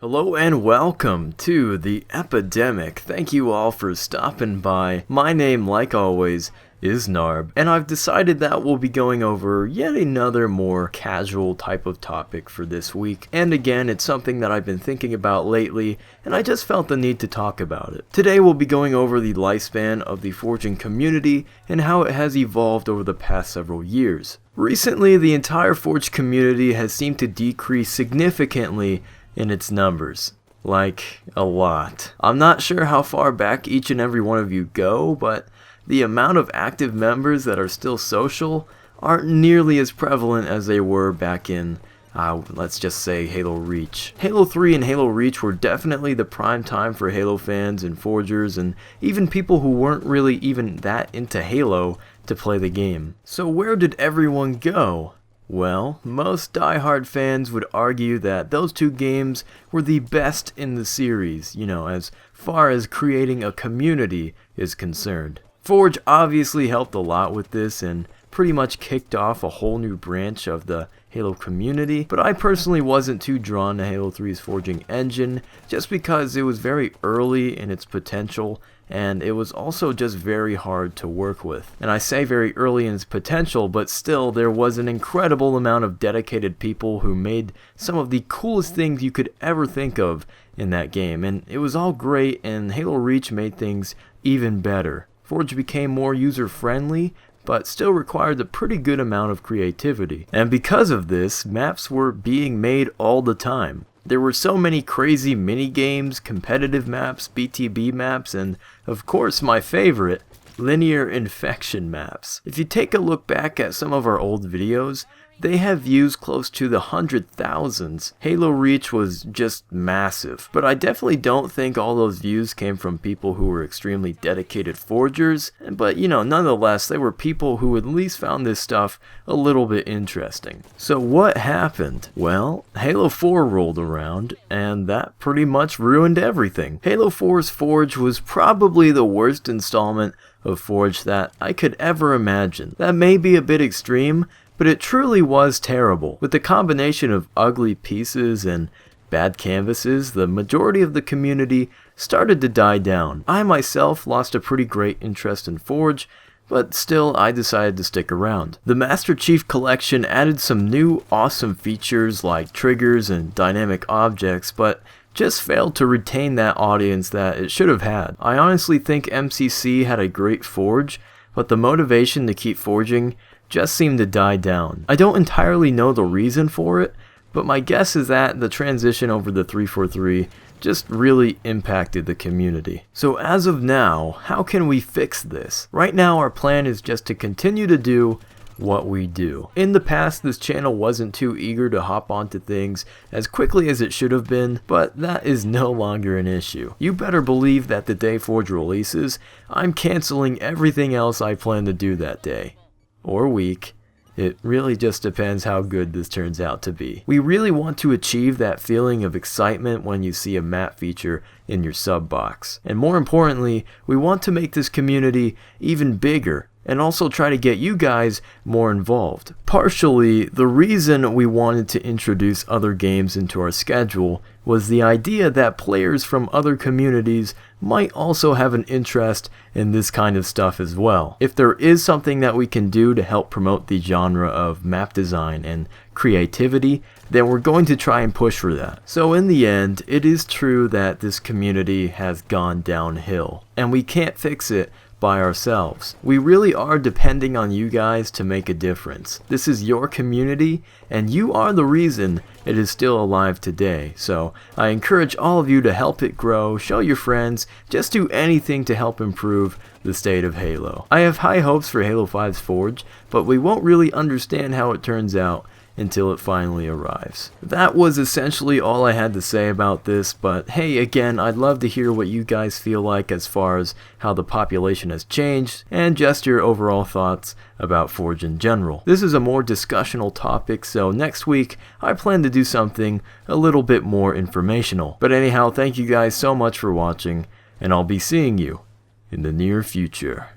Hello and welcome to the epidemic. Thank you all for stopping by. My name, like always, is Narb, and I've decided that we'll be going over yet another more casual type of topic for this week. And again, it's something that I've been thinking about lately, and I just felt the need to talk about it. Today we'll be going over the lifespan of the forging community and how it has evolved over the past several years. Recently, the entire Forge community has seemed to decrease significantly in its numbers. Like, a lot. I'm not sure how far back each and every one of you go, but the amount of active members that are still social aren't nearly as prevalent as they were back in, let's just say Halo Reach. Halo 3 and Halo Reach were definitely the prime time for Halo fans and forgers and even people who weren't really even that into Halo to play the game. So where did everyone go? Well, most diehard fans would argue that those two games were the best in the series, as far as creating a community is concerned. Forge obviously helped a lot with this and pretty much kicked off a whole new branch of the Halo community, but I personally wasn't too drawn to Halo 3's forging engine just because it was very early in its potential and it was also just very hard to work with. And I say very early in its potential, but still there was an incredible amount of dedicated people who made some of the coolest things you could ever think of in that game, and it was all great, and Halo Reach made things even better. Forge became more user-friendly, but still required a pretty good amount of creativity. And because of this, maps were being made all the time. There were so many crazy mini-games, competitive maps, BTB maps, and of course my favorite, linear infection maps. If you take a look back at some of our old videos, they have views close to the 100,000s. Halo Reach was just massive, but I definitely don't think all those views came from people who were extremely dedicated forgers, but nonetheless, they were people who at least found this stuff a little bit interesting. So what happened? Well, Halo 4 rolled around, and that pretty much ruined everything. Halo 4's Forge was probably the worst installment of Forge that I could ever imagine. That may be a bit extreme, but it truly was terrible. With the combination of ugly pieces and bad canvases, the majority of the community started to die down. I myself lost a pretty great interest in Forge, but still I decided to stick around. The Master Chief Collection added some new awesome features like triggers and dynamic objects, but just failed to retain that audience that it should have had. I honestly think MCC had a great Forge, but the motivation to keep forging just seemed to die down. I don't entirely know the reason for it, but my guess is that the transition over the 343 just really impacted the community. So as of now, how can we fix this? Right now our plan is just to continue to do what we do. In the past, this channel wasn't too eager to hop onto things as quickly as it should have been, but that is no longer an issue. You better believe that the day Forge releases, I'm canceling everything else I plan to do that day. Or week. It really just depends how good this turns out to be. We really want to achieve that feeling of excitement when you see a map feature in your sub box. And more importantly, we want to make this community even bigger and also try to get you guys more involved. Partially, the reason we wanted to introduce other games into our schedule was the idea that players from other communities might also have an interest in this kind of stuff as well. If there is something that we can do to help promote the genre of map design and creativity, then we're going to try and push for that. So in the end, it is true that this community has gone downhill, and we can't fix it by ourselves. We really are depending on you guys to make a difference. This is your community, and you are the reason it is still alive today. So I encourage all of you to help it grow, show your friends, just do anything to help improve the state of Halo. I have high hopes for Halo 5's Forge, but we won't really understand how it turns out until it finally arrives. That was essentially all I had to say about this, but hey, again, I'd love to hear what you guys feel like as far as how the population has changed, and just your overall thoughts about Forge in general. This is a more discussional topic, so next week I plan to do something a little bit more informational. But anyhow, thank you guys so much for watching, and I'll be seeing you in the near future.